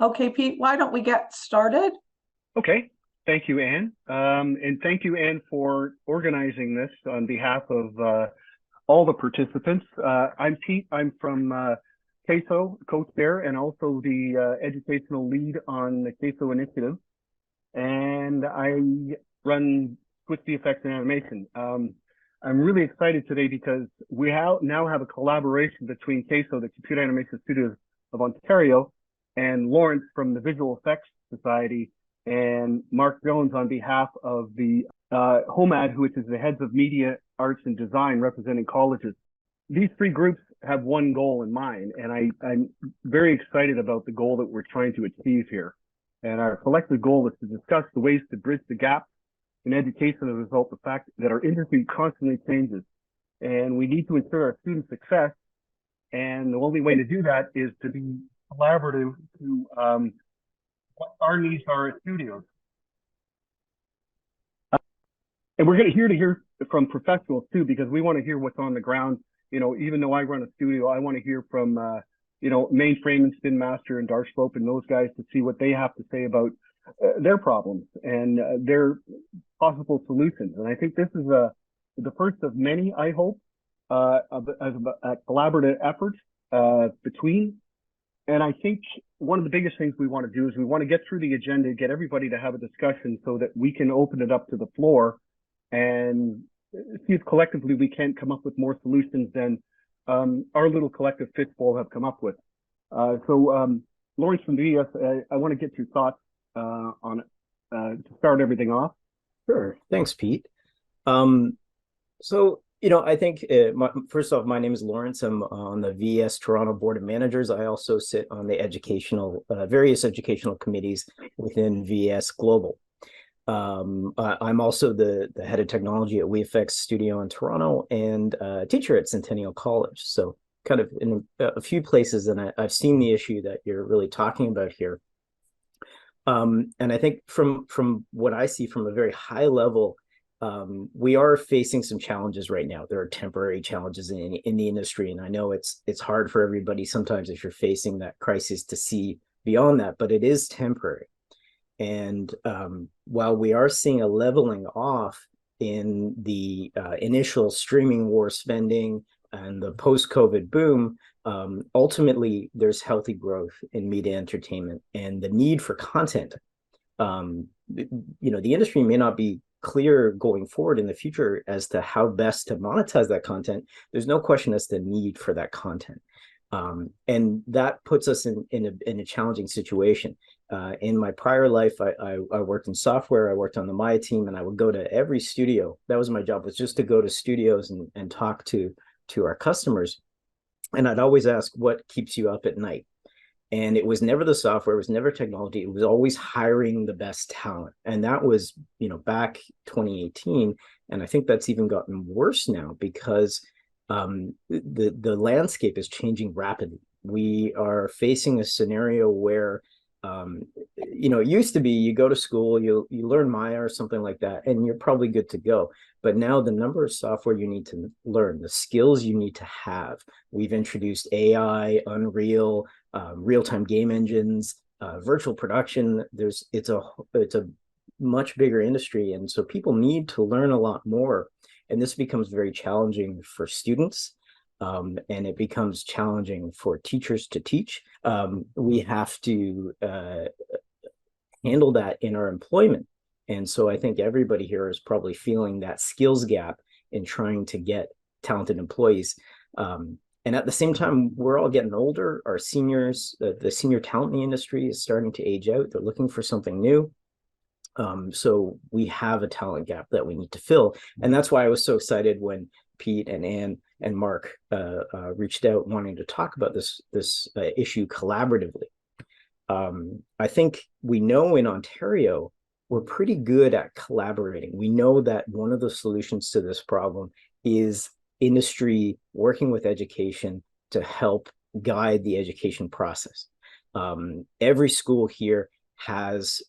Okay, Pete, why don't we get started? Okay. Thank you, Anne. And thank you, Anne, for organizing this on behalf of all the participants. I'm Pete. I'm from CASO, Coach there, and also the educational lead on the CASO initiative. And I run Switch the Effects in Animation. I'm really excited today because we now have a collaboration between CASO, the Computer Animation Studios of Ontario, and Lawrence from the Visual Effects Society, and Mark Jones on behalf of the HOMAD, which is the heads of media, arts, and design representing colleges. These three groups have one goal in mind, and I'm very excited about the goal that we're trying to achieve here. And our collective goal is to discuss the ways to bridge the gap in education as a result of the fact that our industry constantly changes. And we need to ensure our student success. And the only way to do that is to be collaborative to what our needs are at studios. And we're going to hear from professionals too, because we want to hear what's on the ground. You know, even though I run a studio, I want to hear from, Mainframe and Spin Master and Dark Slope and those guys to see what they have to say about their problems and their possible solutions. And I think this is the first of many, I hope, of a collaborative effort between. And I think one of the biggest things we want to do is we want to get through the agenda, get everybody to have a discussion so that we can open it up to the floor and see if collectively we can come up with more solutions than our little collective fistful have come up with. Lawrence from VES, I want to get your thoughts on it to start everything off. Sure. Thanks, Pete. I think first off, my name is Lawrence. I'm on the VES Toronto Board of Managers. I also sit on the various educational committees within VES Global. I'm also the head of technology at VES Studio in Toronto and a teacher at Centennial College. So kind of in a few places, and I've seen the issue that you're really talking about here. And I think from what I see from a very high level, we are facing some challenges right now. There are temporary challenges in the industry, and I know it's hard for everybody sometimes if you're facing that crisis to see beyond that, but it is temporary. And while we are seeing a leveling off in the initial streaming war spending and the post-COVID boom, ultimately there's healthy growth in media entertainment and the need for content. The industry may not be clear going forward in the future as to how best to monetize that content. There's no question as the need for that content. And that puts us in a challenging situation. In my prior life, I worked in software. I worked on the Maya team, and I would go to every studio. That was my job, was just to go to studios and talk to our customers. And I'd always ask, what keeps you up at night? And it was never the software, it was never technology. It was always hiring the best talent. And that was, back 2018. And I think that's even gotten worse now because the landscape is changing rapidly. We are facing a scenario where it used to be you go to school, you learn Maya or something like that, and you're probably good to go. But now the number of software you need to learn, the skills you need to have. We've introduced AI, Unreal, real-time game engines, virtual production. It's a much bigger industry, and so people need to learn a lot more. And this becomes very challenging for students. And it becomes challenging for teachers to teach. We have to handle that in our employment. And so I think everybody here is probably feeling that skills gap in trying to get talented employees. And at the same time, we're all getting older. Our seniors, the senior talent in the industry is starting to age out. They're looking for something new. So we have a talent gap that we need to fill. And that's why I was so excited when Pete and Anne and Mark reached out wanting to talk about this issue collaboratively. I think we know in Ontario, we're pretty good at collaborating. We know that one of the solutions to this problem is industry working with education to help guide the education process. Every school here has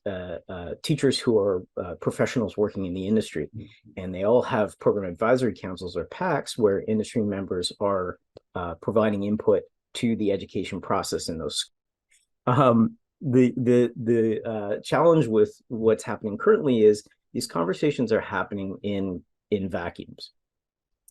teachers who are professionals working in the industry, and they all have program advisory councils or PACs where industry members are providing input to the education process in those. the challenge with what's happening currently is these conversations are happening in vacuums,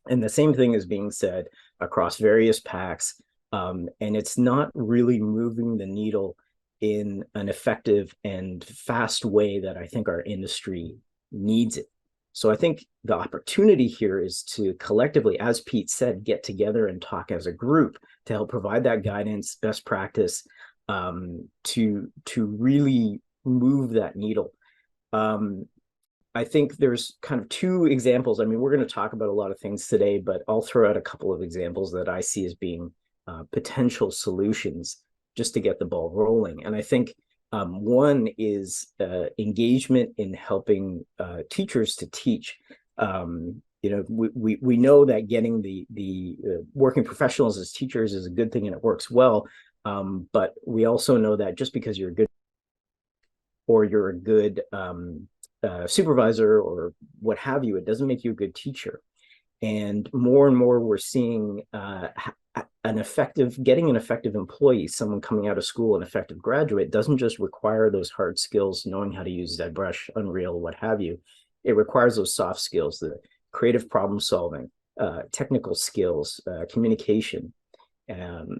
and the same thing is being said across various packs, and it's not really moving the needle in an effective and fast way that I think our industry needs it. So I think the opportunity here is to collectively, as Pete said, get together and talk as a group to help provide that guidance, best practice, to really move that needle. I think there's kind of two examples. I mean, we're going to talk about a lot of things today, but I'll throw out a couple of examples that I see as being potential solutions just to get the ball rolling. And I think one is engagement in helping teachers to teach. We know that getting the working professionals as teachers is a good thing and it works well. But we also know that just because you're a good or you're a good supervisor or what have you, it doesn't make you a good teacher. And more we're seeing getting an effective employee, someone coming out of school, an effective graduate, doesn't just require those hard skills, knowing how to use ZBrush, Unreal, what have you. It requires those soft skills, the creative problem solving, technical skills, communication,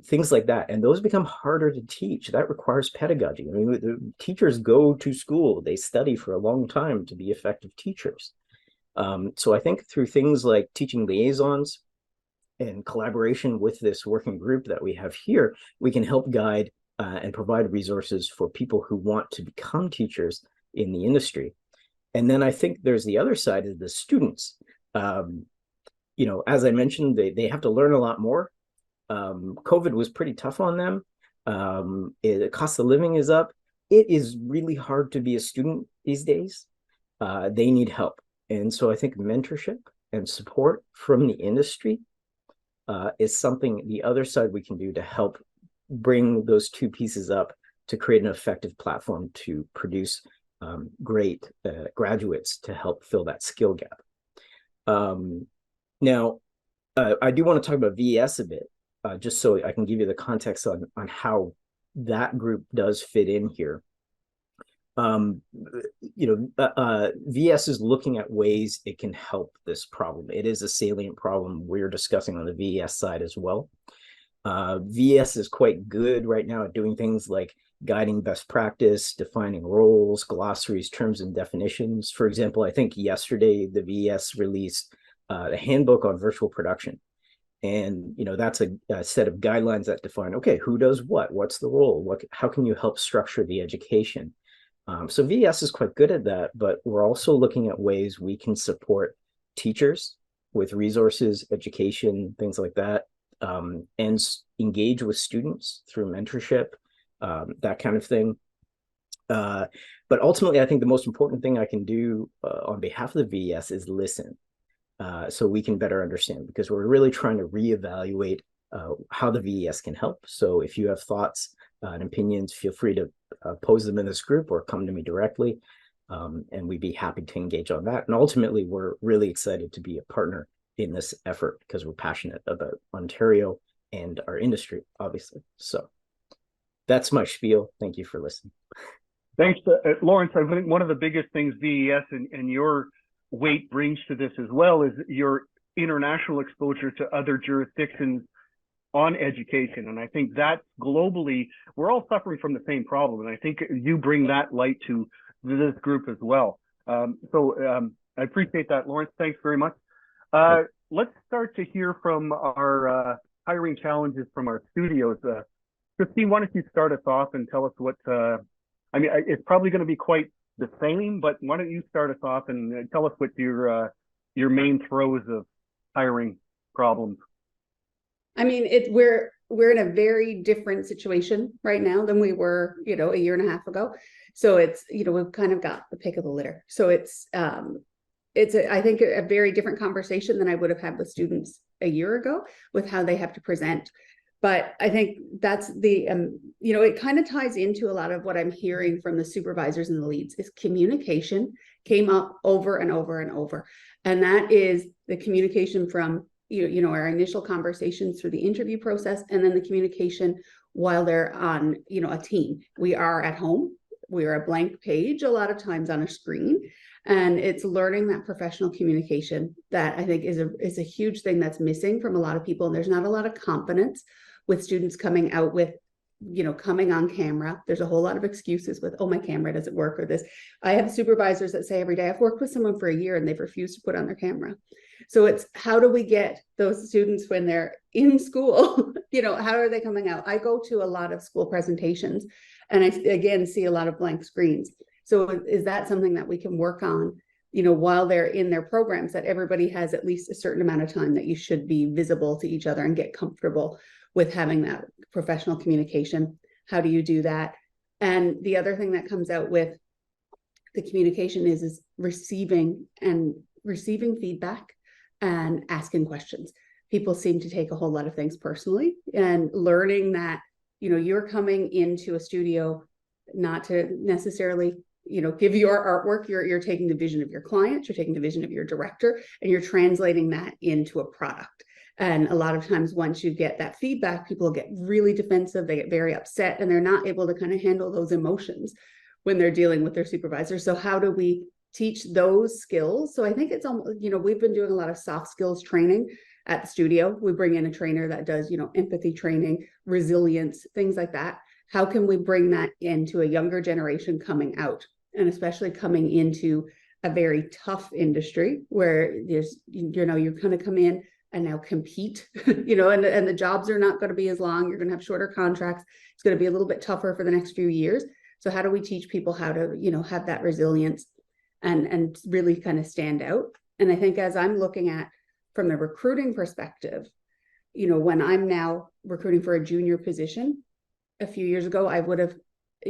things like that. And those become harder to teach. That requires pedagogy. I mean, the teachers go to school, they study for a long time to be effective teachers. So I think through things like teaching liaisons and collaboration with this working group that we have here, we can help guide and provide resources for people who want to become teachers in the industry. And then I think there's the other side of the students. As I mentioned, they have to learn a lot more. COVID was pretty tough on them. The cost of living is up. It is really hard to be a student these days. They need help. And so I think mentorship and support from the industry is something, the other side we can do to help bring those two pieces up to create an effective platform to produce great graduates to help fill that skill gap. Now, I do want to talk about VES a bit, just so I can give you the context on how that group does fit in here. VES is looking at ways it can help this problem. It is a salient problem we're discussing on the VES side as well. VES is quite good right now at doing things like guiding best practice, defining roles, glossaries, terms and definitions. For example, I think yesterday the VES released a handbook on virtual production. And, that's a set of guidelines that define, okay, who does what? What's the role? How can you help structure the education? So VES is quite good at that, but we're also looking at ways we can support teachers with resources, education, things like that, and engage with students through mentorship, that kind of thing. But ultimately, I think the most important thing I can do on behalf of the VES is listen, so we can better understand, because we're really trying to reevaluate how the VES can help. So if you have thoughts and opinions, feel free to pose them in this group or come to me directly, and we'd be happy to engage on that. And ultimately, we're really excited to be a partner in this effort because we're passionate about Ontario and our industry, obviously. So that's my spiel. Thank you for listening. Thanks, Lawrence. I think one of the biggest things VES and your weight brings to this as well is your international exposure to other jurisdictions on education. And I think that globally, we're all suffering from the same problem. And I think you bring that light to this group as well. So I appreciate that, Lawrence. Thanks very much. Let's start to hear from our hiring challenges from our studios. Christine, why don't you start us off and tell us what, it's probably going to be quite the same, but why don't you start us off and tell us what your main throes of hiring problems? I mean, we're in a very different situation right now than we were, a year and a half ago. So it's, we've kind of got the pick of the litter. So it's I think a very different conversation than I would have had with students a year ago with how they have to present. But I think that's the, it kind of ties into a lot of what I'm hearing from the supervisors and the leads is communication came up over and over and over. And that is the communication from, our initial conversations through the interview process, and then the communication while they're on, a team. We are at home. We are a blank page a lot of times on a screen. And it's learning that professional communication that I think is a huge thing that's missing from a lot of people. And there's not a lot of confidence with students coming out with, coming on camera. There's a whole lot of excuses with, oh, my camera doesn't work, or this. I have supervisors that say every day, I've worked with someone for a year and they've refused to put on their camera. So it's, how do we get those students when they're in school? How are they coming out? I go to a lot of school presentations and I, again, see a lot of blank screens. So is that something that we can work on, while they're in their programs, that everybody has at least a certain amount of time that you should be visible to each other and get comfortable with having that professional communication? How do you do that? And the other thing that comes out with the communication is receiving feedback and asking questions. People seem to take a whole lot of things personally, and learning that, you're coming into a studio not to necessarily, give your artwork. You're taking the vision of your client, you're taking the vision of your director, and you're translating that into a product. And a lot of times once you get that feedback, people get really defensive, they get very upset, and they're not able to kind of handle those emotions when they're dealing with their supervisor. So how do we teach those skills? So I think it's almost, we've been doing a lot of soft skills training at the studio. We bring in a trainer that does, empathy training, resilience, things like that. How can we bring that into a younger generation coming out, and especially coming into a very tough industry where there's, you're going to come in and now compete, and the jobs are not going to be as long. You're going to have shorter contracts. It's going to be a little bit tougher for the next few years. So how do we teach people how to, have that resilience and really kind of stand out? And I think as I'm looking at from the recruiting perspective, when I'm now recruiting for a junior position, a few years ago, I would have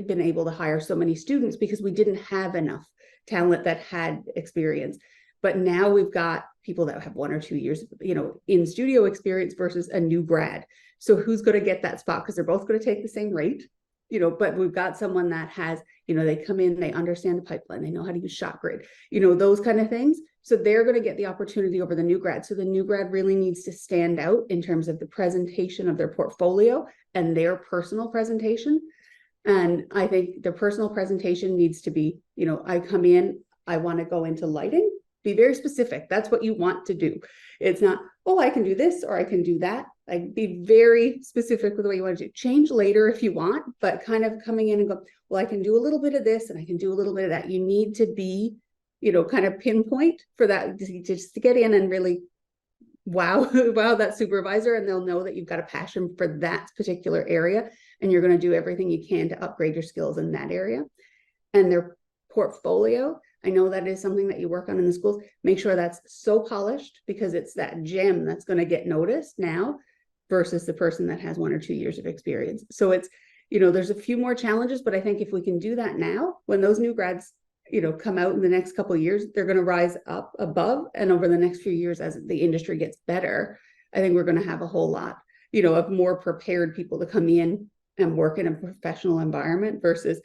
been able to hire so many students because we didn't have enough talent that had experience. But now we've got people that have 1 or 2 years, in studio experience versus a new grad. So who's going to get that spot? Because they're both going to take the same rate, but we've got someone that has, they come in, they understand the pipeline, they know how to use shot grid, those kind of things. So they're going to get the opportunity over the new grad. So the new grad really needs to stand out in terms of the presentation of their portfolio and their personal presentation. And I think the personal presentation needs to be, I come in, I want to go into lighting. Be very specific. That's what you want to do. It's not, oh, I can do this or I can do that. Like, be very specific with the way you want to do. Change later if you want, but kind of coming in and go, well, I can do a little bit of this and I can do a little bit of that. You need to be, kind of pinpoint for that, just to get in and really wow that supervisor, and they'll know that you've got a passion for that particular area and you're going to do everything you can to upgrade your skills in that area. And their portfolio, I know that is something that you work on in the schools. Make sure that's so polished, because it's that gem that's going to get noticed now versus the person that has 1 or 2 years of experience. So it's, there's a few more challenges, but I think if we can do that now, when those new grads, come out in the next couple of years, they're going to rise up above, and over the next few years, as the industry gets better, I think we're going to have a whole lot, of more prepared people to come in and work in a professional environment versus,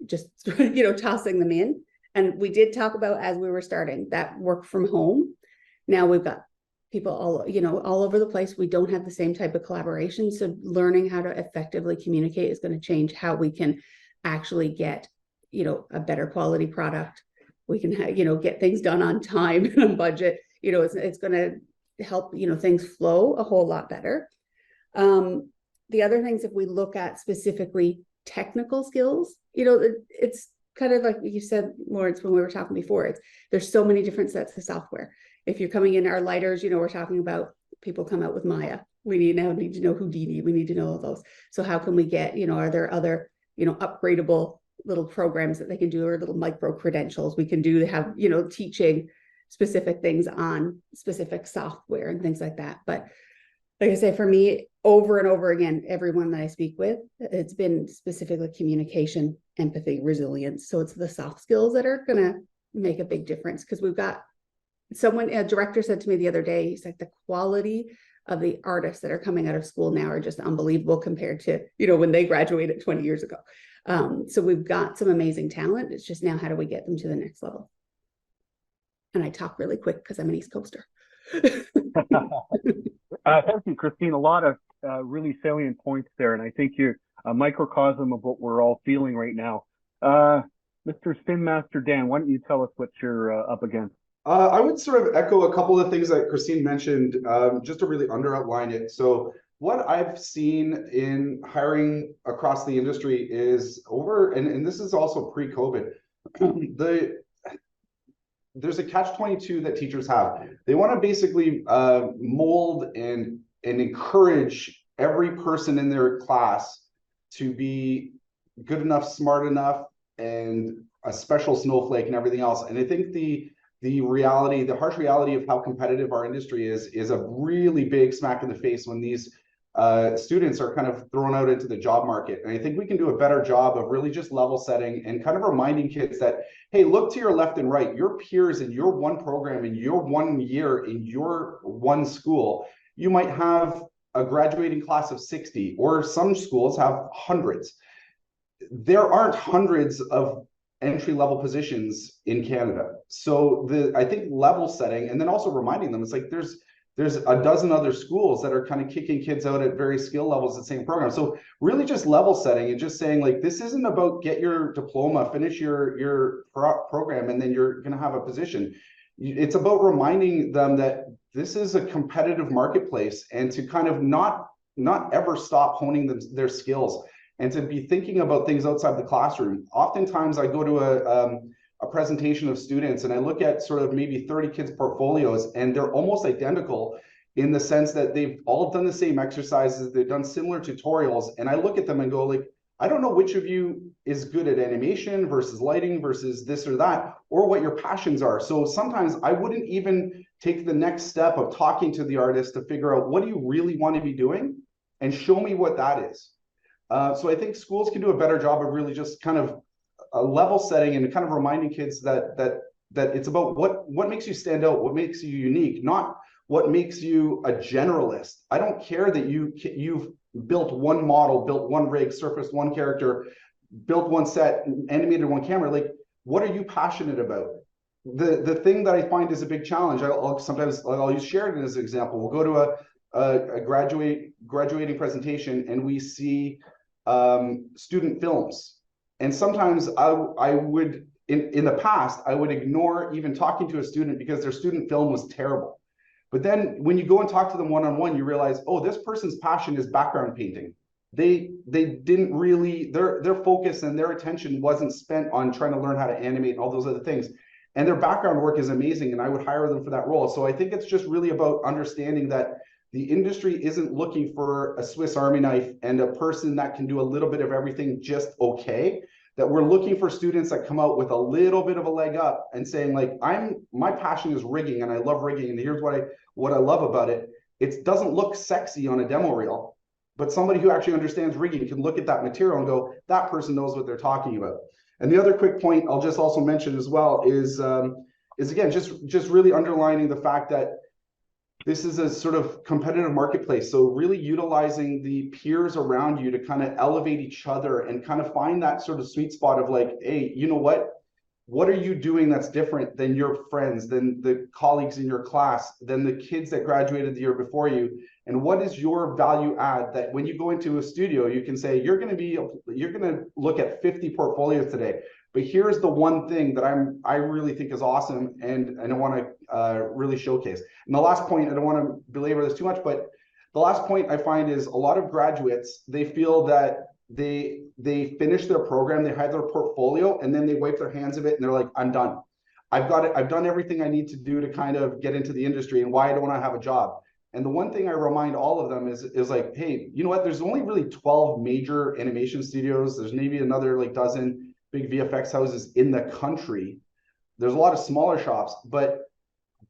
just, tossing them in. And we did talk about, as we were starting, that work from home. Now we've got people all over the place. We don't have the same type of collaboration. So learning how to effectively communicate is going to change how we can actually get, a better quality product. We can get things done on time and on budget. It's going to help, things flow a whole lot better. The other things, if we look at specifically technical skills, it's kind of like you said, Lawrence, when we were talking before, there's so many different sets of software. If you're coming in our lighters, we're talking about people come out with Maya. We need to know Houdini. We need to know all those. So how can we get, are there other, upgradable little programs that they can do, or little micro credentials we can do to have, teaching specific things on specific software and things like that. But like I say, for me, over and over again, everyone that I speak with, it's been specifically communication, empathy, resilience. So it's the soft skills that are going to make a big difference, because we've got a director said to me the other day, he's like, the quality of the artists that are coming out of school now are just unbelievable compared to, when they graduated 20 years ago. So we've got some amazing talent. It's just now, how do we get them to the next level? And I talk really quick because I'm an East Coaster. Thank you, Christine. A lot of really salient points there, and I think you're a microcosm of what we're all feeling right now. Mr. Spin Master Dan, why don't you tell us what you're up against? I would sort of echo a couple of things that Christine mentioned, just to really outline it. So what I've seen in hiring across the industry is and this is also pre-COVID, there's a catch-22 that teachers have. They want to basically mold and encourage every person in their class to be good enough, smart enough, and a special snowflake and everything else. And I think the reality, the harsh reality of how competitive our industry is a really big smack in the face when these students are kind of thrown out into the job market. And I think we can do a better job of really just level setting and kind of reminding kids that, hey, look to your left and right, your peers in your one program, in your 1 year, in your one school, you might have a graduating class of 60, or some schools have hundreds. There aren't hundreds of entry-level positions in Canada. So I think level setting, and then also reminding them, it's like there's a dozen other schools that are kind of kicking kids out at various skill levels at the same program. So really just level setting and just saying, like, this isn't about get your diploma, finish your program, and then you're going to have a position. It's about reminding them that this is a competitive marketplace, and to kind of not ever stop honing their skills, and to be thinking about things outside the classroom. Oftentimes I go to a presentation of students and I look at sort of maybe 30 kids' portfolios, and they're almost identical in the sense that they've all done the same exercises, they've done similar tutorials, and I look at them and go, like, I don't know which of you is good at animation versus lighting versus this or that, or what your passions are. So sometimes I wouldn't even take the next step of talking to the artist to figure out, what do you really want to be doing, and show me what that is. So I think schools can do a better job of really just kind of level setting and kind of reminding kids that it's about what makes you stand out, what makes you unique, not what makes you a generalist. I don't care that you've built one model, built one rig, surfaced one character, built one set, animated one camera. Like, what are you passionate about? The thing that I find is a big challenge, I'll use Sheridan as an example. We'll go to a graduating presentation and we see student films. And sometimes I would, in the past, I would ignore even talking to a student because their student film was terrible. But then when you go and talk to them one-on-one, you realize, oh, this person's passion is background painting. They didn't really, their focus and their attention wasn't spent on trying to learn how to animate and all those other things. And their background work is amazing, and I would hire them for that role. So I think it's just really about understanding that the industry isn't looking for a Swiss Army knife and a person that can do a little bit of everything just okay. That we're looking for students that come out with a little bit of a leg up and saying, like, my passion is rigging and I love rigging, and here's what I love about it. It doesn't look sexy on a demo reel, but somebody who actually understands rigging can look at that material and go, that person knows what they're talking about. And the other quick point I'll just also mention as well is again, just really underlining the fact that this is a sort of competitive marketplace. So really utilizing the peers around you to kind of elevate each other and kind of find that sort of sweet spot of, like, hey, you know what are you doing that's different than your friends, than the colleagues in your class, than the kids that graduated the year before you? And what is your value add that when you go into a studio, you can say, you're going to look at 50 portfolios today, but here's the one thing that I really think is awesome and I want to really showcase. And the last point, I don't want to belabor this too much, but the last point I find is a lot of graduates, they feel that they finish their program, they have their portfolio, and then they wipe their hands of it and they're like, I'm done. I've got it. I've done everything I need to do to kind of get into the industry, and why don't I have a job? And the one thing I remind all of them is like, hey, you know what? There's only really 12 major animation studios. There's maybe another like dozen big VFX houses in the country. There's a lot of smaller shops, but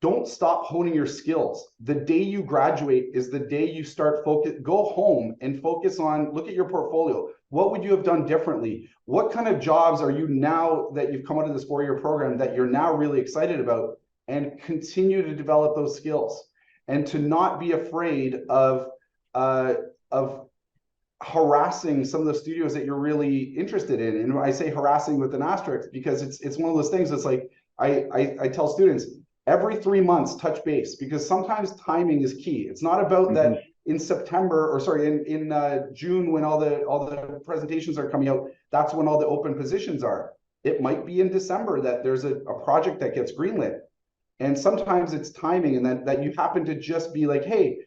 don't stop honing your skills. The day you graduate is the day you start go home and focus on, look at your portfolio. What would you have done differently? What kind of jobs are you now that you've come out of this 4-year program that you're now really excited about? And continue to develop those skills, and to not be afraid of harassing some of the studios that you're really interested in. And I say harassing with an asterisk because it's one of those things that's like, I tell students, every 3 months touch base, because sometimes timing is key. It's not about that in September, or sorry, in June, when all the presentations are coming out, that's when all the open positions are. It might be in December that there's a project that gets greenlit. And sometimes it's timing, and that you happen to just be like, hey,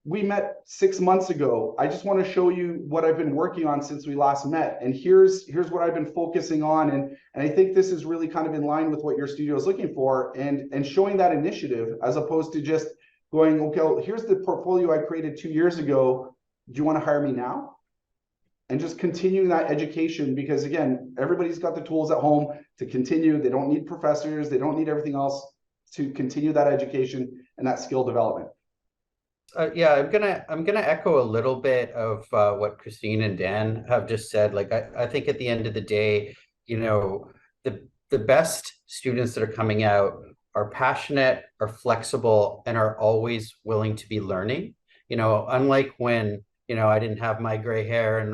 we met 6 months ago. I just want to show you what I've been working on since we last met. And here's what I've been focusing on. And I think this is really kind of in line with what your studio is looking for, and showing that initiative, as opposed to just going, okay, well, here's the portfolio I created 2 years ago. Do you want to hire me now? And just continuing that education, because again, everybody's got the tools at home to continue. They don't need professors. They don't need everything else to continue that education and that skill development. Yeah, I'm gonna echo a little bit of what Christine and Dan have just said. Like, I think at the end of the day, you know, the best students that are coming out are passionate, are flexible, and are always willing to be learning. You know, unlike when, you know, I didn't have my gray hair and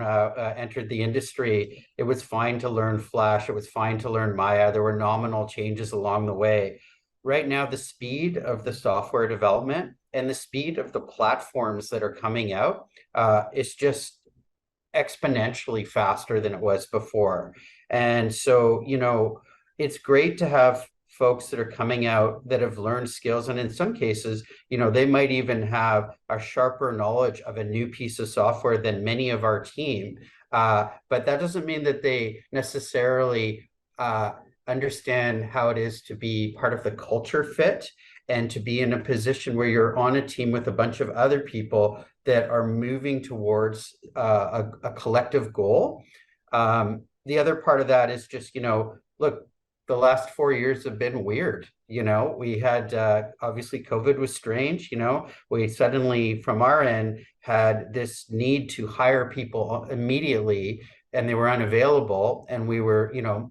entered the industry, it was fine to learn Flash, it was fine to learn Maya. There were nominal changes along the way. Right now, the speed of the software development and the speed of the platforms that are coming out is just exponentially faster than it was before. And so, you know, it's great to have folks that are coming out that have learned skills. And in some cases, you know, they might even have a sharper knowledge of a new piece of software than many of our team. But that doesn't mean that they necessarily understand how it is to be part of the culture fit and to be in a position where you're on a team with a bunch of other people that are moving towards a collective goal. The other part of that is just, you know, look, the last 4 years have been weird. You know, we had, obviously COVID was strange, you know, we suddenly from our end had this need to hire people immediately, and they were unavailable. And we were, you know,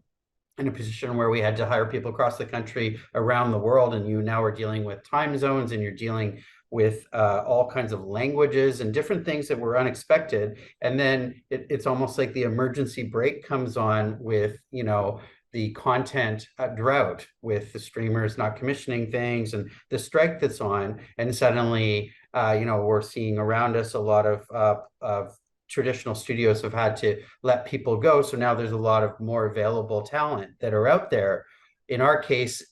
in a position where we had to hire people across the country, around the world, and you now are dealing with time zones, and you're dealing with all kinds of languages and different things that were unexpected. And then it's almost like the emergency brake comes on with, you know, the content drought, with the streamers not commissioning things and the strike that's on. And suddenly, you know, we're seeing around us a lot of traditional studios have had to let people go. So now there's a lot of more available talent that are out there. In our case,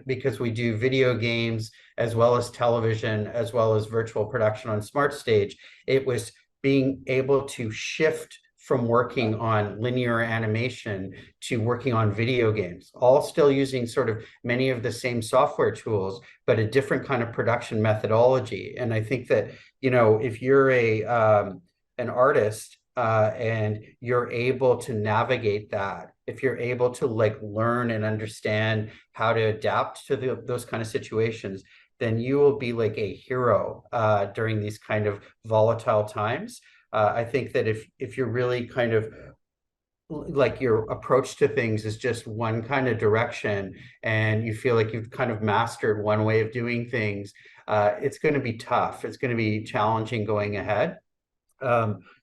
because we do video games as well as television, as well as virtual production on Smart Stage, it was being able to shift from working on linear animation to working on video games, all still using sort of many of the same software tools, but a different kind of production methodology. And I think that, you know, if you're an artist and you're able to navigate that, if you're able to like learn and understand how to adapt to those kind of situations, then you will be like a hero during these kind of volatile times. I think that if you're really kind of like your approach to things is just one kind of direction, and you feel like you've kind of mastered one way of doing things, it's going to be tough. It's going to be challenging going ahead.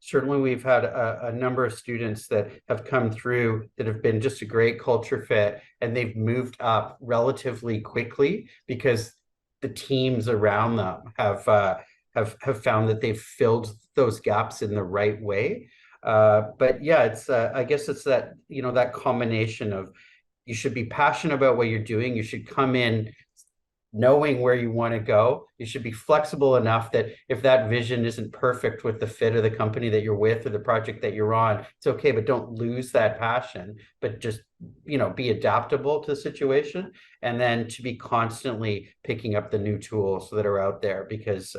Certainly we've had a number of students that have come through that have been just a great culture fit, and they've moved up relatively quickly because the teams around them have found that they've filled those gaps in the right way. But yeah, it's I guess it's that, you know, that combination of, you should be passionate about what you're doing. You should come in knowing where you want to go. You should be flexible enough that if that vision isn't perfect with the fit of the company that you're with or the project that you're on, it's okay, but don't lose that passion, but just, you know, be adaptable to the situation. And then to be constantly picking up the new tools that are out there, because,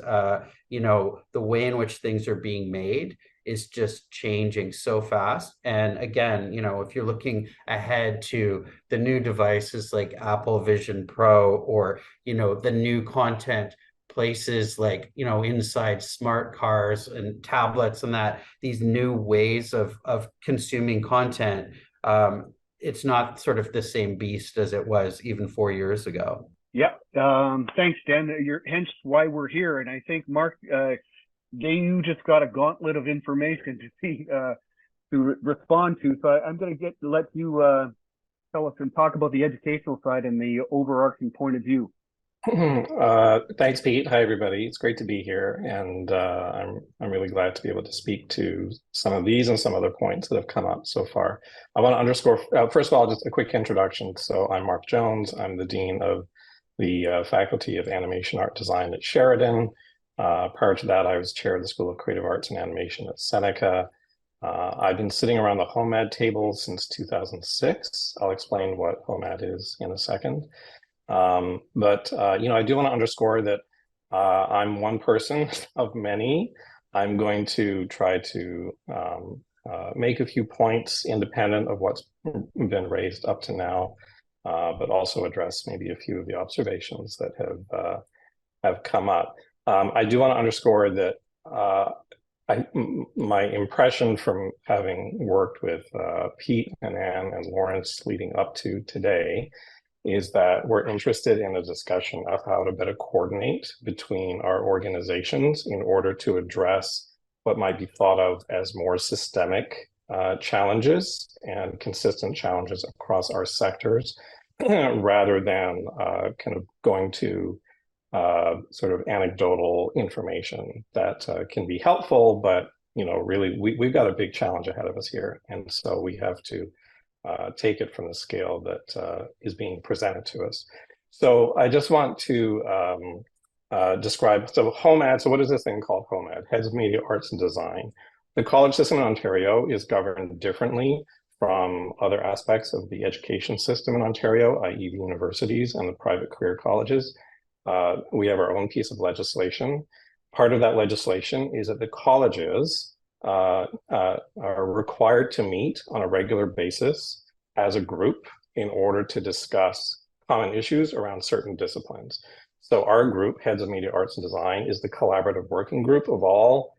you know, the way in which things are being made is just changing so fast. And again, you know, if you're looking ahead to the new devices like Apple Vision Pro, or, you know, the new content places like, you know, inside smart cars and tablets, and that these new ways of consuming content, it's not sort of the same beast as it was even 4 years ago. Yeah. Thanks, Dan. Hence why we're here. And I think, Mark, you just got a gauntlet of information to see to respond to. So I'm going to let you tell us and talk about the educational side and the overarching point of view. Thanks, Pete. Hi, everybody. It's great to be here, and I'm really glad to be able to speak to some of these and some other points that have come up so far. I want to underscore, first of all, just a quick introduction. So I'm Mark Jones. I'm the Dean of the Faculty of Animation Art Design at Sheridan. Prior to that, I was chair of the School of Creative Arts and Animation at Seneca. I've been sitting around the HOMAD table since 2006. I'll explain what HOMAD is in a second. But I do want to underscore that I'm one person of many. I'm going to try to make a few points independent of what's been raised up to now, but also address maybe a few of the observations that have come up. I do want to underscore that my impression from having worked with Pete and Anne and Lawrence leading up to today is that we're interested in a discussion of how to better coordinate between our organizations in order to address what might be thought of as more systemic challenges and consistent challenges across our sectors, rather than kind of going to sort of anecdotal information that can be helpful, but really we've got a big challenge ahead of us here, and so we have to take it from the scale that is being presented to us. So I just want to describe, so HOMAD, so what is this thing called HOMAD? Heads of Media Arts and Design. The college system in Ontario is governed differently from other aspects of the education system in Ontario, i.e. the universities and the private career colleges. We have our own piece of legislation. Part of that legislation is that the colleges are required to meet on a regular basis as a group in order to discuss common issues around certain disciplines. So our group, Heads of Media Arts and Design, is the collaborative working group of all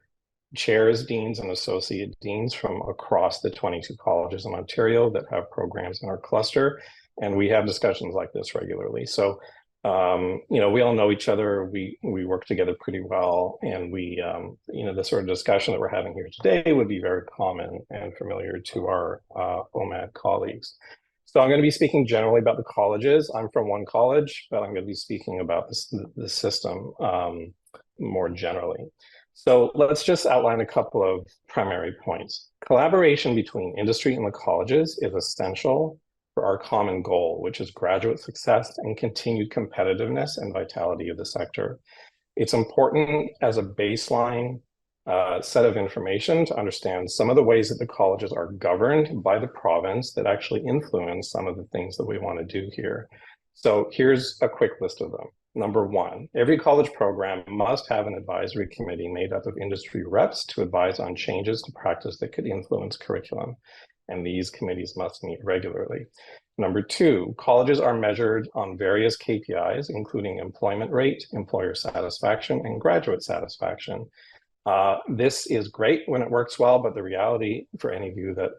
chairs, deans, and associate deans from across the 22 colleges in Ontario that have programs in our cluster. And we have discussions like this regularly. So we all know each other. We work together pretty well, and the sort of discussion that we're having here today would be very common and familiar to our HOMAD colleagues. So I'm going to be speaking generally about the colleges. I'm from one college, but I'm going to be speaking about the system more generally. So let's just outline a couple of primary points. Collaboration between industry and the colleges is essential for our common goal, which is graduate success and continued competitiveness and vitality of the sector. It's important as a baseline set of information to understand some of the ways that the colleges are governed by the province that actually influence some of the things that we want to do here. So here's a quick list of them. Number one, every college program must have an advisory committee made up of industry reps to advise on changes to practice that could influence curriculum. And these committees must meet regularly. Number two, colleges are measured on various KPIs, including employment rate, employer satisfaction, and graduate satisfaction. This is great when it works well, but the reality for any of you that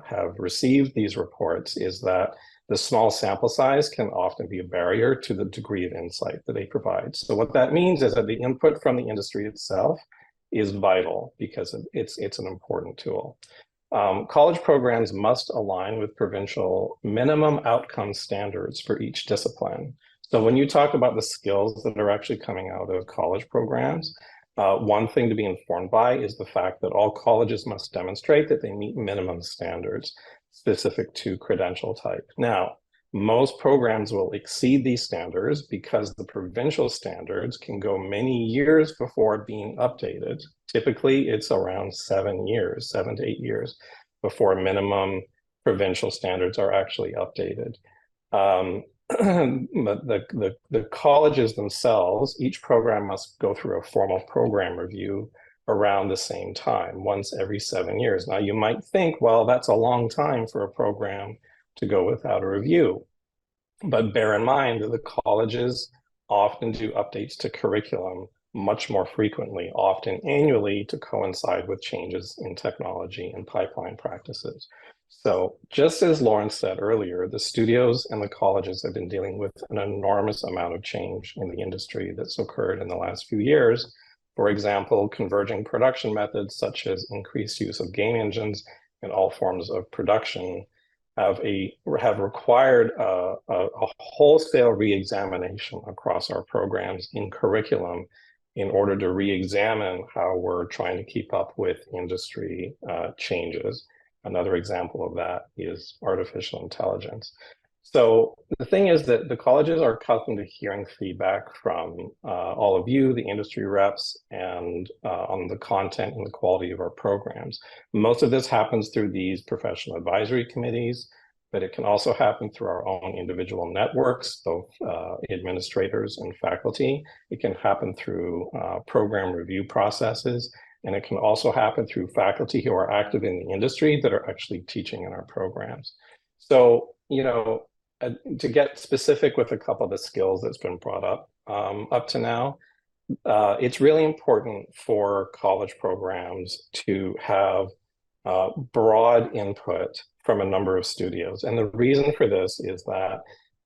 have received these reports is that the small sample size can often be a barrier to the degree of insight that they provide. So what that means is that the input from the industry itself is vital because it's an important tool. College programs must align with provincial minimum outcome standards for each discipline. So when you talk about the skills that are actually coming out of college programs, one thing to be informed by is the fact that all colleges must demonstrate that they meet minimum standards specific to credential type. Now, most programs will exceed these standards because the provincial standards can go many years before being updated. Typically, it's around 7 to 8 years before minimum provincial standards are actually updated. But the colleges themselves, each program must go through a formal program review around the same time, once every 7 years. Now, you might think, well, that's a long time for a program to go without a review. But bear in mind that the colleges often do updates to curriculum much more frequently, often annually, to coincide with changes in technology and pipeline practices. So just as Lawrence said earlier, the studios and the colleges have been dealing with an enormous amount of change in the industry that's occurred in the last few years. For example, converging production methods such as increased use of game engines in all forms of production have required a wholesale re-examination across our programs in curriculum in order to re-examine how we're trying to keep up with industry changes. Another example of that is artificial intelligence. So the thing is that the colleges are accustomed to hearing feedback from all of you, the industry reps, and on the content and the quality of our programs. Most of this happens through these professional advisory committees, but it can also happen through our own individual networks, both administrators and faculty. It can happen through program review processes, and it can also happen through faculty who are active in the industry that are actually teaching in our programs. So, you know, to get specific with a couple of the skills that's been brought up to now, it's really important for college programs to have broad input from a number of studios. And the reason for this is that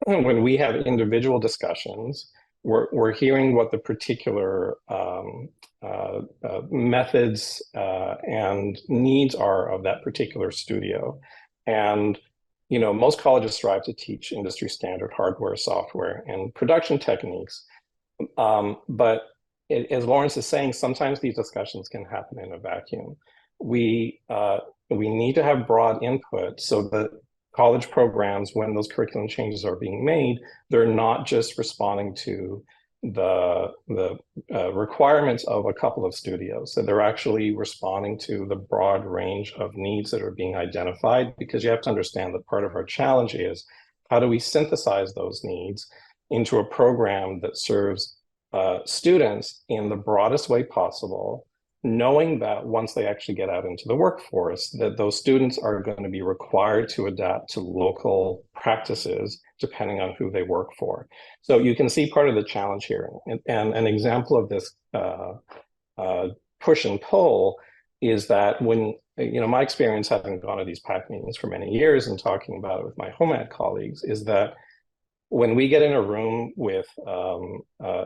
when we have individual discussions, we're hearing what the particular methods and needs are of that particular studio. And you know, most colleges strive to teach industry standard hardware, software, and production techniques. But as Lawrence is saying, sometimes these discussions can happen in a vacuum. We need to have broad input so that college programs, when those curriculum changes are being made, they're not just responding to the requirements of a couple of studios, that they're actually responding to the broad range of needs that are being identified, because you have to understand that part of our challenge is how do we synthesize those needs into a program that serves students in the broadest way possible, knowing that once they actually get out into the workforce, that those students are going to be required to adapt to local practices depending on who they work for. So you can see part of the challenge here. And an example of this push and pull is that when, you know, my experience having gone to these PAC meetings for many years and talking about it with my HOMAD colleagues is that when we get in a room with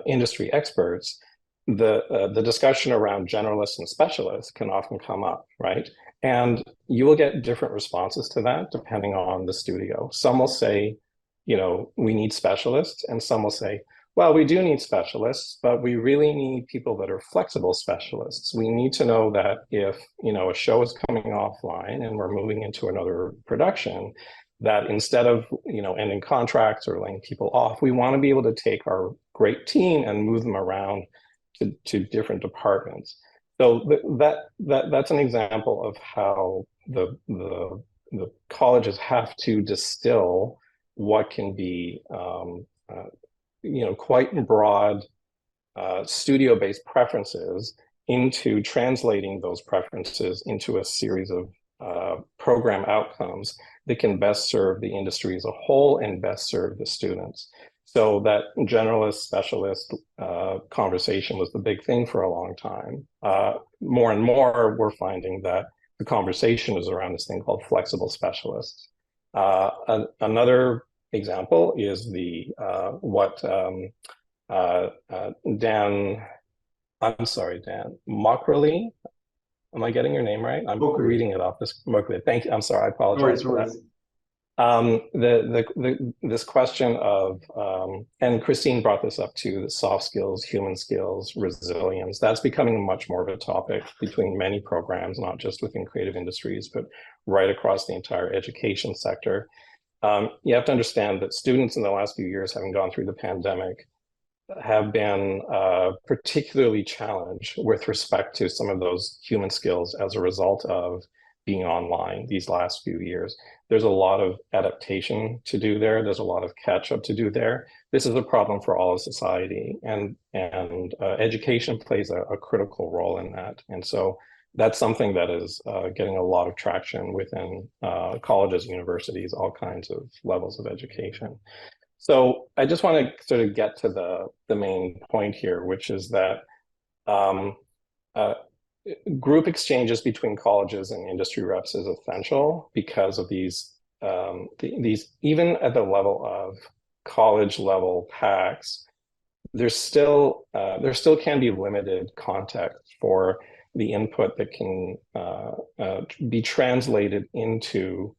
industry experts, the discussion around generalists and specialists can often come up, right? And you will get different responses to that depending on the studio. Some will say, you know, we need specialists, and some will say, well, we do need specialists, but we really need people that are flexible specialists. We need to know that if, you know, a show is coming offline and we're moving into another production, that instead of, you know, ending contracts or laying people off, we want to be able to take our great team and move them around to different departments. So that's an example of how the colleges have to distill what can be you know, quite broad studio-based preferences into translating those preferences into a series of program outcomes that can best serve the industry as a whole and best serve the students. So that generalist specialist conversation was the big thing for a long time. More and more, we're finding that the conversation is around this thing called flexible specialists. Another example is the what Dan, I'm sorry, Dan Mokrali. Am I getting your name right? I'm reading it off this. Thank you. I'm sorry. I apologize for that. This question of, and Christine brought this up too, the soft skills, human skills, resilience, that's becoming much more of a topic between many programs, not just within creative industries, but right across the entire education sector. You have to understand that students in the last few years, having gone through the pandemic, have been particularly challenged with respect to some of those human skills as a result of being online these last few years. There's a lot of adaptation to do there. There's a lot of catch up to do there. This is a problem for all of society, and education plays a critical role in that. And so that's something that is getting a lot of traction within colleges, universities, all kinds of levels of education. So I just want to sort of get to the main point here, which is that group exchanges between colleges and industry reps is essential because of these even at the level of college level PACs, there still can be limited context for the input that can be translated into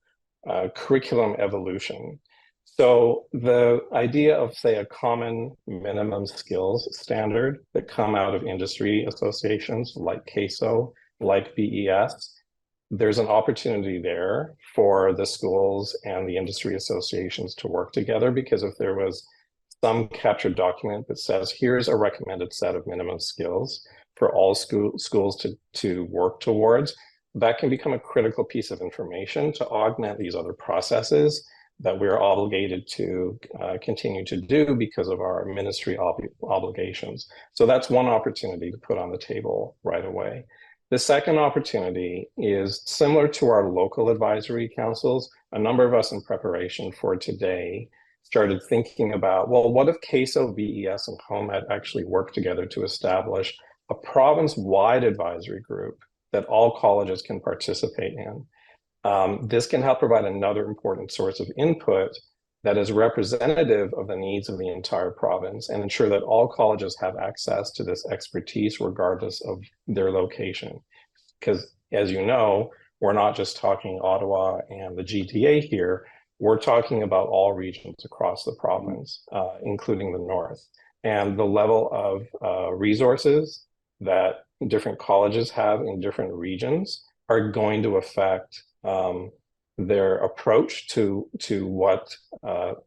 curriculum evolution. So the idea of, say, a common minimum skills standard that come out of industry associations like CASO, like VES, there's an opportunity there for the schools and the industry associations to work together, because if there was some captured document that says, here's a recommended set of minimum skills for all schools to work towards, that can become a critical piece of information to augment these other processes that we're obligated to continue to do because of our ministry obligations. So that's one opportunity to put on the table right away. The second opportunity is similar to our local advisory councils. A number of us in preparation for today started thinking about, well, what if CASO, VES, and HOMAD actually work together to establish a province-wide advisory group that all colleges can participate in? This can help provide another important source of input that is representative of the needs of the entire province and ensure that all colleges have access to this expertise regardless of their location. Because as you know, we're not just talking Ottawa and the GTA here, we're talking about all regions across the province, including the north. And the level of resources that different colleges have in different regions are going to affect their approach to what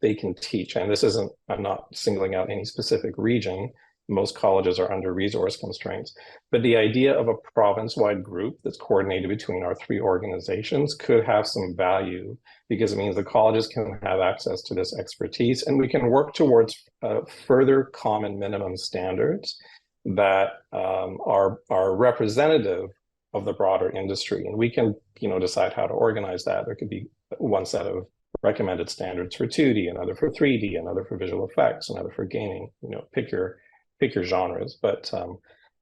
they can teach. And this isn't, I'm not singling out any specific region. Most colleges are under resource constraints. But the idea of a province-wide group that's coordinated between our three organizations could have some value, because it means the colleges can have access to this expertise, and we can work towards further common minimum standards that are representative of the broader industry. And we can, decide how to organize that. There could be one set of recommended standards for 2D, another for 3D, another for visual effects, another for gaming, pick your genres. But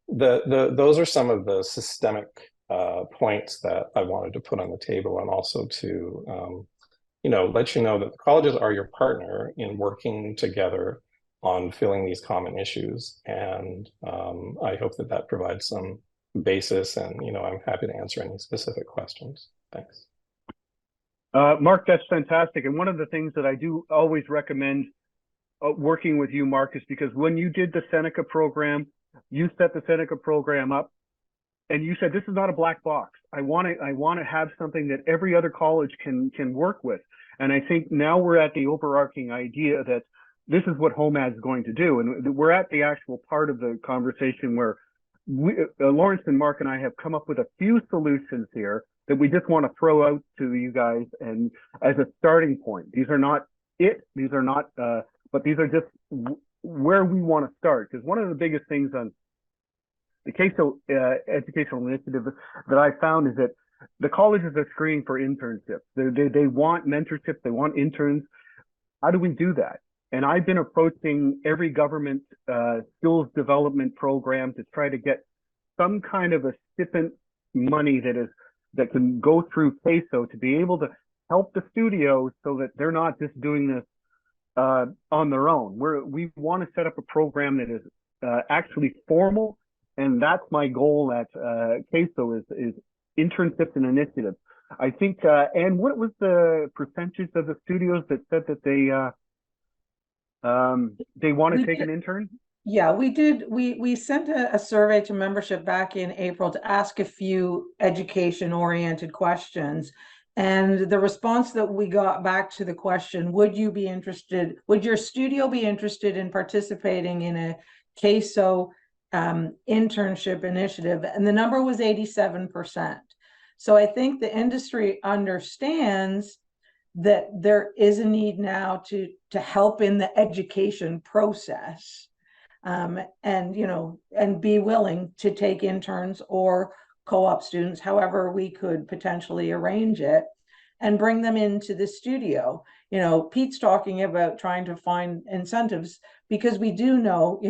those are some of the systemic points that I wanted to put on the table, and also to, let you know that the colleges are your partner in working together on filling these common issues. And I hope that provides some basis, and I'm happy to answer any specific questions. Thanks. Mark, that's fantastic. And one of the things that I do always recommend working with you, Mark, is because when you did the Seneca program, you set the Seneca program up and you said, this is not a black box. I want to have something that every other college can work with. And I think now we're at the overarching idea that this is what HOMAD is going to do. And we're at the actual part of the conversation where Lawrence and Mark and I have come up with a few solutions here that we just want to throw out to you guys, and as a starting point. These are not these are not, but these are just where we want to start. Because one of the biggest things on the CASO educational initiative that I found is that the colleges are screening for internships. They want mentorship, they want interns. How do we do that? And I've been approaching every government skills development program to try to get some kind of a stipend money that can go through CASO to be able to help the studios so that they're not just doing this on their own. We want to set up a program that is actually formal, and that's my goal at CASO is internships and initiatives. I think, and what was the percentage of the studios that said that they want to take an intern? Yeah, we did. We sent a survey to membership back in April to ask a few education-oriented questions. And the response that we got back to the question, would your studio be interested in participating in a CASO internship initiative? And the number was 87%. So I think the industry understands that there is a need now to help in the education process, and be willing to take interns or co-op students, however we could potentially arrange it, and bring them into the studio. Pete's talking about trying to find incentives, because we do know,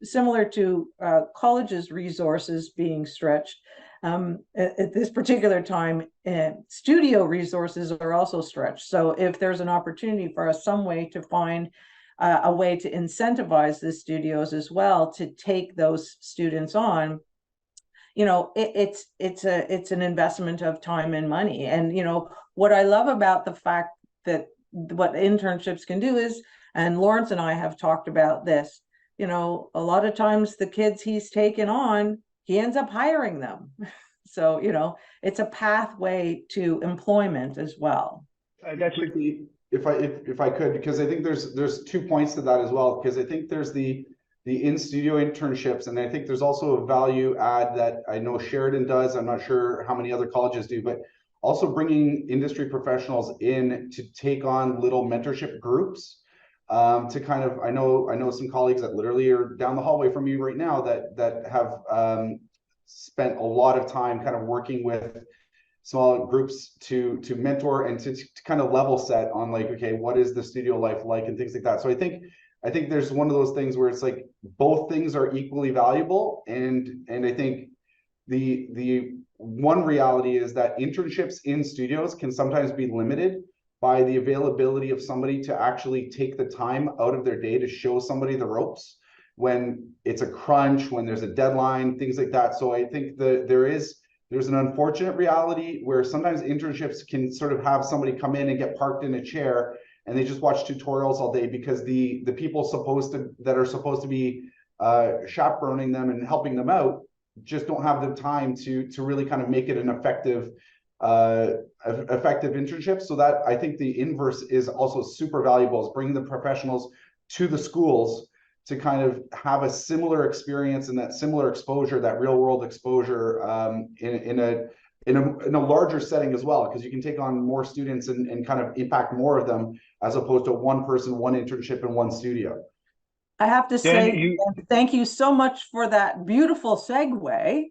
similar to colleges' resources being stretched, at this particular time, studio resources are also stretched. So if there's an opportunity for us some way to find a way to incentivize the studios as well to take those students on, it's an investment of time and money. And what I love about the fact that what internships can do is, and Lawrence and I have talked about this, a lot of times the kids he's taken on, he ends up hiring them. So, it's a pathway to employment as well. That's If I could, because I think there's 2 points to that as well, because I think there's the in-studio internships, and I think there's also a value add that I know Sheridan does. I'm not sure how many other colleges do, but also bringing industry professionals in to take on little mentorship groups, to kind of, I know some colleagues that literally are down the hallway from me right now that have spent a lot of time kind of working with small groups to mentor and to kind of level set on, like, okay, what is the studio life like and things like that. So I think there's one of those things where it's like both things are equally valuable, and I think the one reality is that internships in studios can sometimes be limited by the availability of somebody to actually take the time out of their day to show somebody the ropes when it's a crunch, when there's a deadline, things like that. So I think there's an unfortunate reality where sometimes internships can sort of have somebody come in and get parked in a chair and they just watch tutorials all day, because the people that are supposed to be chaperoning them and helping them out just don't have the time to really kind of make it an effective internship. So that, I think the inverse is also super valuable, is bringing the professionals to the schools to kind of have a similar experience and that similar exposure, that real world exposure, in a larger setting as well, because you can take on more students and kind of impact more of them, as opposed to one person, one internship in one studio. I have to say, thank you so much for that beautiful segue,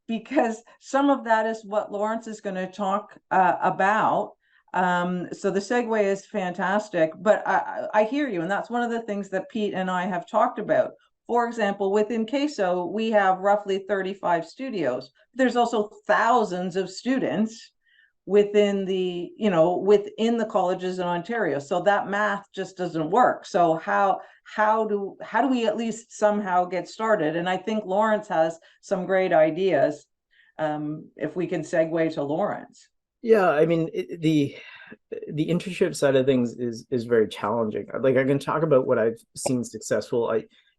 because some of that is what Lawrence is going to talk about. So the segue is fantastic, but I hear you. And that's one of the things that Pete and I have talked about. For example, within CASO, we have roughly 35 studios. There's also thousands of students within the colleges in Ontario. So that math just doesn't work. So how do we at least somehow get started? And I think Lawrence has some great ideas. If we can segue to Lawrence. Yeah, I mean, the internship side of things is very challenging. Like, I can talk about what I've seen successful.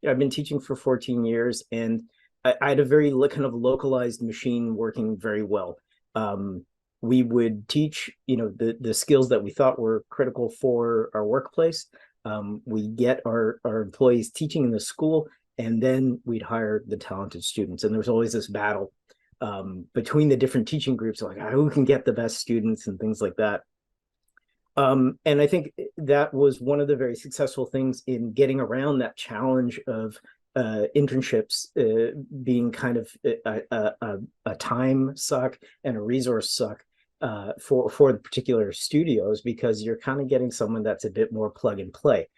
I've been teaching for 14 years, and I had a very kind of localized machine working very well. We would teach, the skills that we thought were critical for our workplace. We get our employees teaching in the school, and then we'd hire the talented students. And there was always this battle between the different teaching groups, like who can get the best students and things like that. And I think that was one of the very successful things in getting around that challenge of internships being kind of a time suck and a resource suck for the particular studios, because you're kind of getting someone that's a bit more plug and play.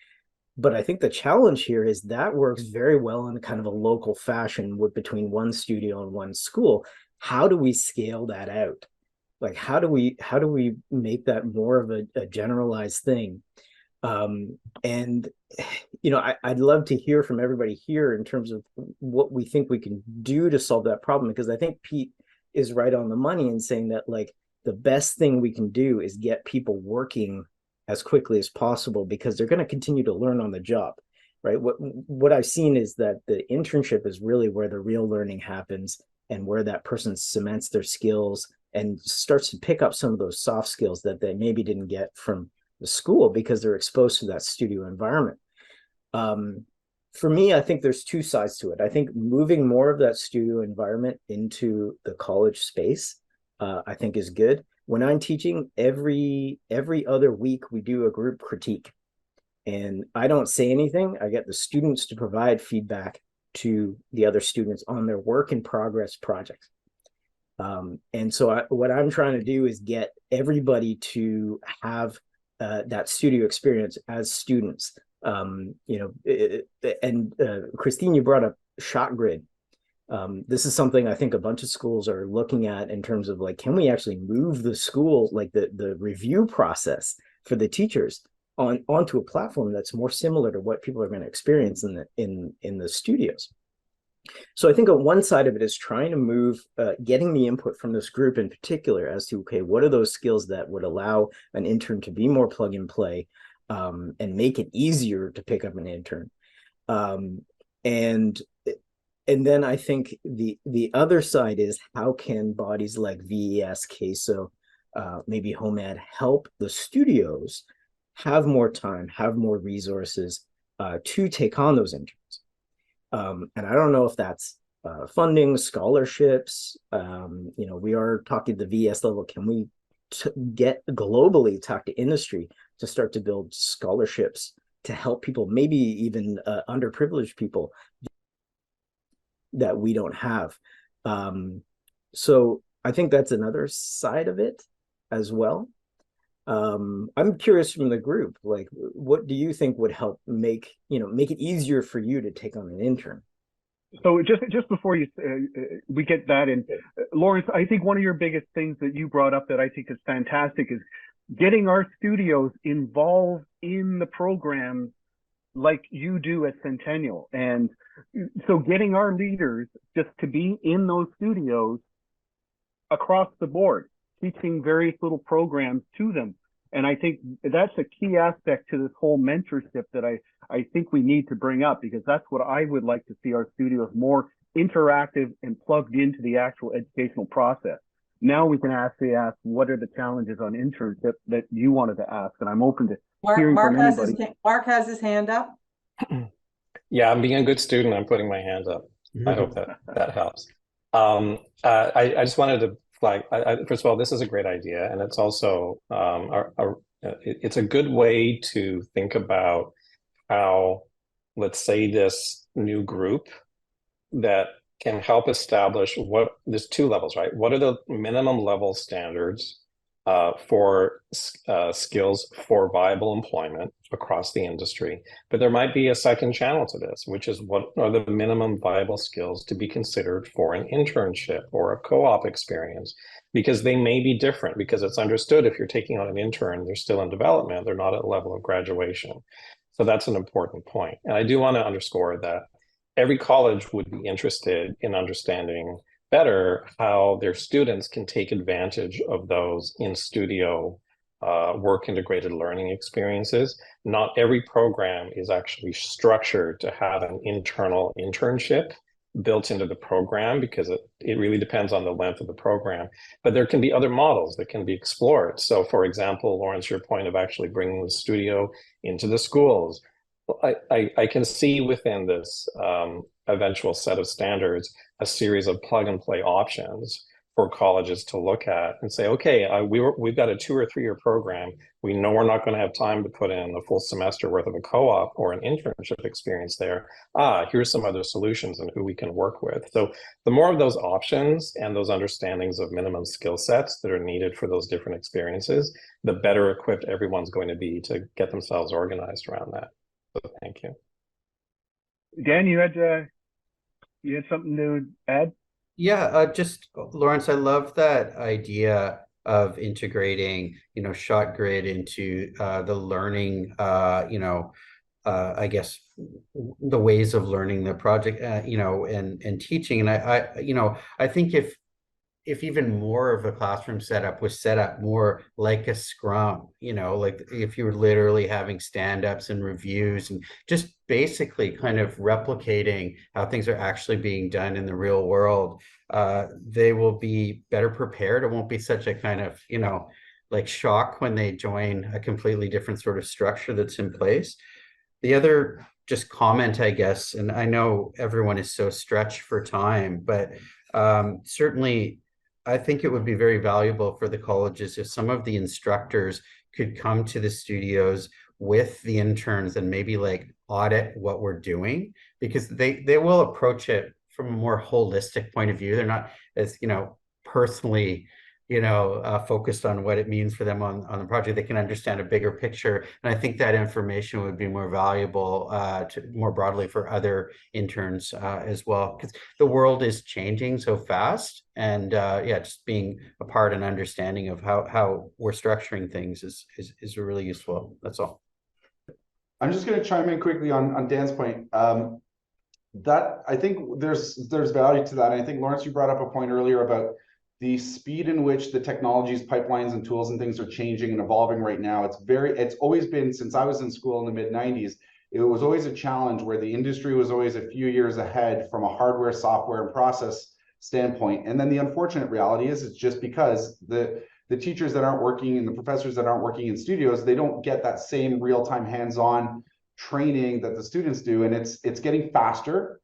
But I think the challenge here is that works very well in kind of a local fashion between one studio and one school. How do we scale that out? Like, how do we make that more of a generalized thing? And I'd love to hear from everybody here in terms of what we think we can do to solve that problem, because I think Pete is right on the money in saying that, like, the best thing we can do is get people working as quickly as possible, because they're going to continue to learn on the job, right? What I've seen is that the internship is really where the real learning happens, and where that person cements their skills and starts to pick up some of those soft skills that they maybe didn't get from the school because they're exposed to that studio environment. For me, I think there's two sides to it. I think moving more of that studio environment into the college space, I think is good. When I'm teaching, every other week we do a group critique, and I don't say anything. I get the students to provide feedback to the other students on their work in progress projects. And so what I'm trying to do is get everybody to have that studio experience as students. Christine, you brought up shot grid. This is something I think a bunch of schools are looking at in terms of, like, can we actually move the school, like the review process for the teachers onto a platform that's more similar to what people are going to experience in the studios. So I think on one side of it is trying to move, getting the input from this group in particular as to, okay, what are those skills that would allow an intern to be more plug and play, and make it easier to pick up an intern. And then I think the other side is how can bodies like VES, CASO, maybe HOMAD help the studios have more time, have more resources to take on those interns. And I don't know if that's funding, scholarships. We are talking the VES level. Can we get globally, talk to industry to start to build scholarships to help people, maybe even underprivileged people that we don't have. So I think that's another side of it as well. I'm curious from the group, like, what do you think would help make it easier for you to take on an intern? So just before we get that in, Lawrence, I think one of your biggest things that you brought up that I think is fantastic is getting our studios involved in the program like you do at Centennial. And so getting our leaders just to be in those studios across the board, teaching various little programs to them. And I think that's a key aspect to this whole mentorship that I think we need to bring up, because that's what I would like to see our studios more interactive and plugged into the actual educational process. Now we can actually ask, what are the challenges on internship that you wanted to ask? And I'm open to hearing from anybody. Mark has his hand up. Yeah, I'm being a good student. I'm putting my hand up. I hope that helps. I just wanted to flag, first of all, this is a great idea, and it's also it's a good way to think about how, let's say, this new group that can help establish there's two levels, right? What are the minimum level standards for skills for viable employment across the industry? But there might be a second channel to this, which is what are the minimum viable skills to be considered for an internship or a co-op experience? Because they may be different, because it's understood if you're taking on an intern, they're still in development, they're not at a level of graduation. So that's an important point. And I do want to underscore that every college would be interested in understanding better how their students can take advantage of those in-studio work integrated learning experiences. Not every program is actually structured to have an internal internship built into the program, because it really depends on the length of the program. But there can be other models that can be explored. So for example, Lawrence, your point of actually bringing the studio into the schools, I can see within this eventual set of standards a series of plug and play options for colleges to look at and say, okay, we've got a 2 or 3 year program. We know we're not going to have time to put in a full semester worth of a co-op or an internship experience there. Here's some other solutions and who we can work with. So the more of those options and those understandings of minimum skill sets that are needed for those different experiences, the better equipped everyone's going to be to get themselves organized around that. So thank you. Dan, you had something to add? Yeah, just Lawrence, I love that idea of integrating, ShotGrid into the learning, I guess the ways of learning the project, and teaching. And I think if even more of a classroom setup was set up more like a scrum, like if you were literally having stand-ups and reviews and just basically kind of replicating how things are actually being done in the real world, they will be better prepared. It won't be such a kind of, like shock when they join a completely different sort of structure that's in place. The other just comment, I guess, and I know everyone is so stretched for time, but certainly I think it would be very valuable for the colleges if some of the instructors could come to the studios with the interns and maybe like audit what we're doing, because they will approach it from a more holistic point of view. They're not as, personally, focused on what it means for them on the project. They can understand a bigger picture. And I think that information would be more valuable more broadly for other interns as well, because the world is changing so fast. And just being a part and understanding of how we're structuring things is really useful. That's all. I'm just going to chime in quickly on Dan's point. that I think there's value to that. And I think, Lawrence, you brought up a point earlier about the speed in which the technologies, pipelines, and tools and things are changing and evolving right now. It's always been, since I was in school in the mid-90s, it was always a challenge where the industry was always a few years ahead from a hardware, software, and process standpoint. And then the unfortunate reality is it's just because the teachers that aren't working and the professors that aren't working in studios, they don't get that same real-time hands-on training that the students do, and it's getting faster,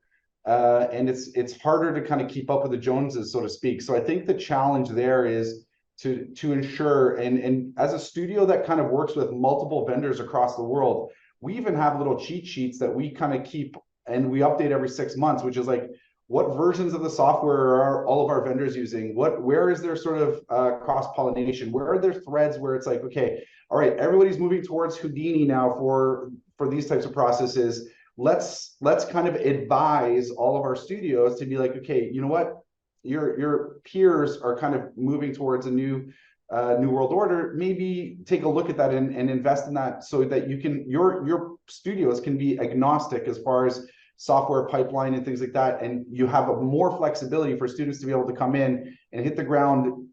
and it's harder to kind of keep up with the Joneses, so to speak. So I think the challenge there is to ensure, and as a studio that kind of works with multiple vendors across the world, we even have little cheat sheets that we kind of keep and we update every 6 months, which is like, what versions of the software are all of our vendors using? Where is there sort of cross-pollination? Where are there threads where it's like, okay, all right, everybody's moving towards Houdini now for these types of processes. Let's kind of advise all of our studios to be like, okay, you know what? Your peers are kind of moving towards a new world order. Maybe take a look at that and invest in that so that you can your studios can be agnostic as far as software pipeline and things like that, and you have more flexibility for students to be able to come in and hit the ground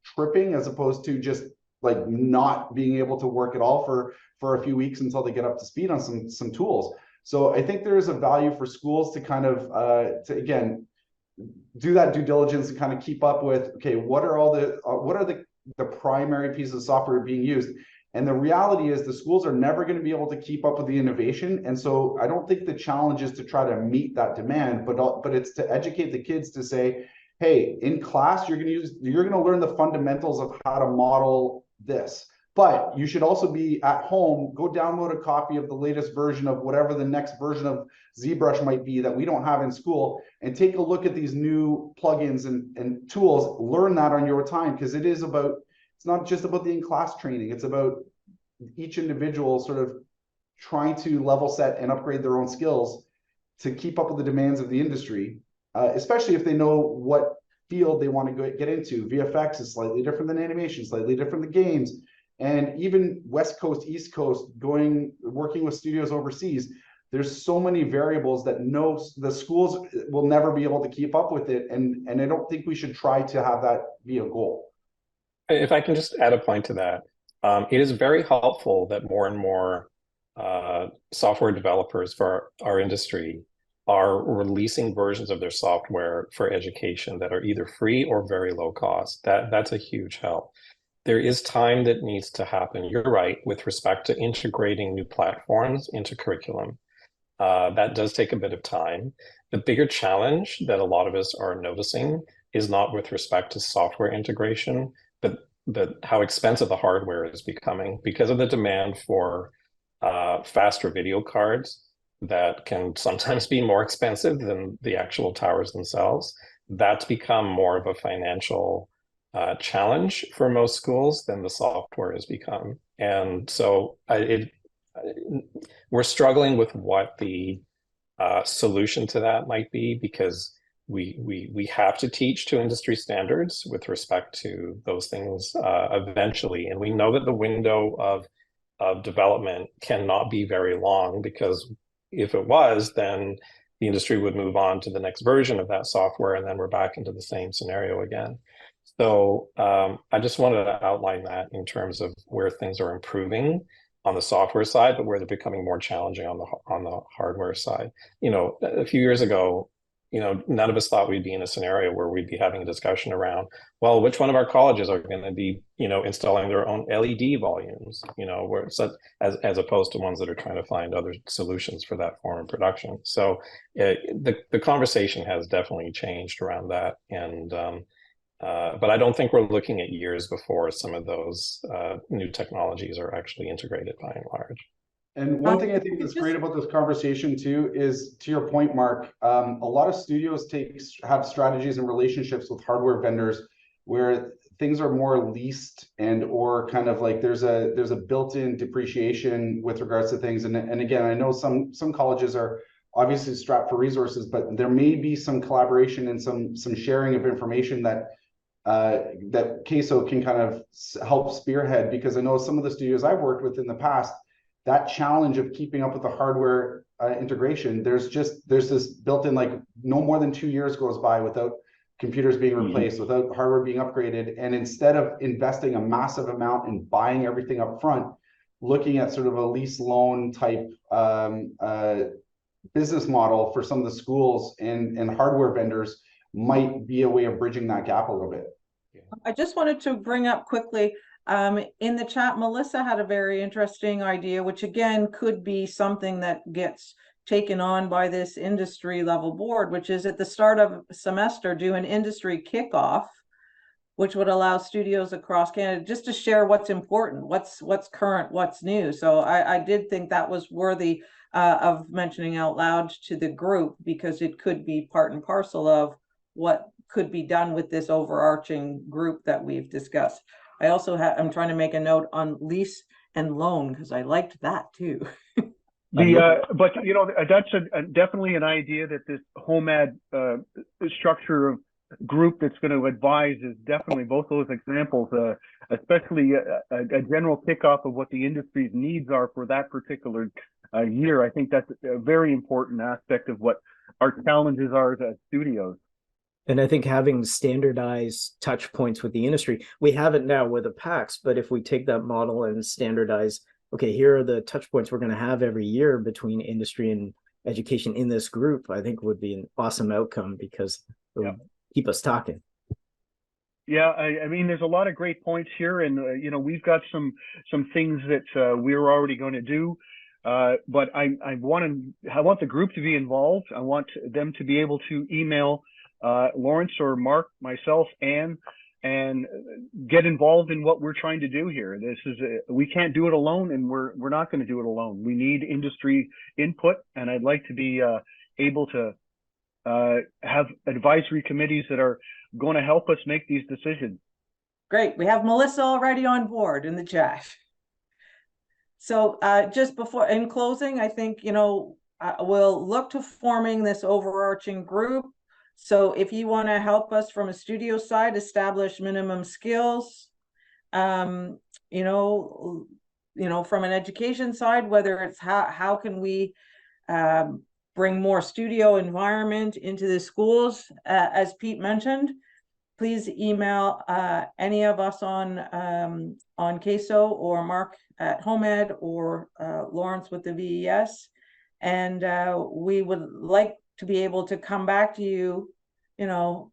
tripping, as opposed to just like not being able to work at all for a few weeks until they get up to speed on some tools. So I think there is a value for schools to kind of to again do that due diligence and kind of keep up with, okay, what are the primary pieces of software being used. And the reality is the schools are never going to be able to keep up with the innovation. And so I don't think the challenge is to try to meet that demand, but it's to educate the kids to say, hey, in class, you're going to learn the fundamentals of how to model this. But you should also be at home, go download a copy of the latest version of whatever the next version of ZBrush might be that we don't have in school, and take a look at these new plugins and tools, learn that on your time, because it's not just about the in-class training, it's about each individual sort of trying to level set and upgrade their own skills to keep up with the demands of the industry, especially if they know what field they want to get into. VFX is slightly different than animation, slightly different than games. And even West Coast, East Coast, working with studios overseas, there's so many variables that the schools will never be able to keep up with it. And I don't think we should try to have that be a goal. If I can just add a point to that, it is very helpful that more and more software developers for our industry are releasing versions of their software for education that are either free or very low cost. That's a huge help. There is time that needs to happen, you're right, with respect to integrating new platforms into curriculum. That does take a bit of time. The bigger challenge that a lot of us are noticing is not with respect to software integration, but how expensive the hardware is becoming because of the demand for faster video cards that can sometimes be more expensive than the actual towers themselves. That's become more of a financial challenge for most schools than the software has become. And so we're struggling with what the solution to that might be, because we have to teach to industry standards with respect to those things eventually. And we know that the window of development cannot be very long, because if it was, then the industry would move on to the next version of that software, and then we're back into the same scenario again. So I just wanted to outline that in terms of where things are improving on the software side, but where they're becoming more challenging on the hardware side. You know, a few years ago, you know, none of us thought we'd be in a scenario where we'd be having a discussion around, well, which one of our colleges are going to be, you know, installing their own LED volumes, you know, where it's as opposed to ones that are trying to find other solutions for that form of production. So the conversation has definitely changed around that. And but I don't think we're looking at years before some of those new technologies are actually integrated by and large. And one thing I think that's great about this conversation too is, to your point, Mark, a lot of studios have strategies and relationships with hardware vendors where things are more leased or kind of like there's a built-in depreciation with regards to things. And again, I know some colleges are obviously strapped for resources, but there may be some collaboration and some sharing of information that CASO can kind of help spearhead, because I know some of the studios I've worked with in the past, that challenge of keeping up with the hardware integration, there's this built-in, like, no more than 2 years goes by without computers being replaced, without hardware being upgraded. And instead of investing a massive amount in buying everything up front, looking at sort of a lease loan type business model for some of the schools and hardware vendors might be a way of bridging that gap a little bit. I just wanted to bring up quickly, in the chat, Melissa had a very interesting idea, which again could be something that gets taken on by this industry level board, which is at the start of semester, do an industry kickoff, which would allow studios across Canada just to share what's important, what's current, what's new. So I did think that was worthy of mentioning out loud to the group, because it could be part and parcel of what could be done with this overarching group that we've discussed. I also I'm trying to make a note on lease and loan, because I liked that too. But you know, that's definitely an idea, that this HOMAD structure of group that's going to advise is definitely both those examples, especially a general kickoff of what the industry's needs are for that particular year. I think that's a very important aspect of what our challenges are as studios. And I think having standardized touch points with the industry, we have it now with a PAX, but if we take that model and standardize, okay, here are the touch points we're going to have every year between industry and education in this group, I think would be an awesome outcome, because it would keep us talking. Yeah, I mean, there's a lot of great points here, and you know, we've got some things that we're already going to do, but I want the group to be involved. I want them to be able to email Lawrence or Mark, myself, and get involved in what we're trying to do here. This is we can't do it alone, and we're not going to do it alone. We need industry input, and I'd like to be able to have advisory committees that are going to help us make these decisions. Great. We have Melissa already on board in the chat. So just before, in closing, I think, you know, we'll look to forming this overarching group. So if you want to help us from a studio side, establish minimum skills, you know, from an education side, whether it's how can we bring more studio environment into the schools, as Pete mentioned, please email any of us on CASO, or Mark at HOMAD, or Lawrence with the VES, and we would like to be able to come back to you, you know,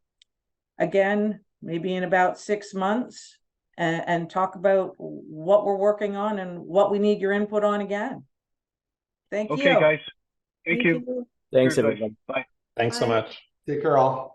again, maybe in about 6 months, and talk about what we're working on and what we need your input on again. Thank you. Okay, guys. Thank you. Thanks, Cheers, everybody. guys. Bye. Thanks so much. Take care all.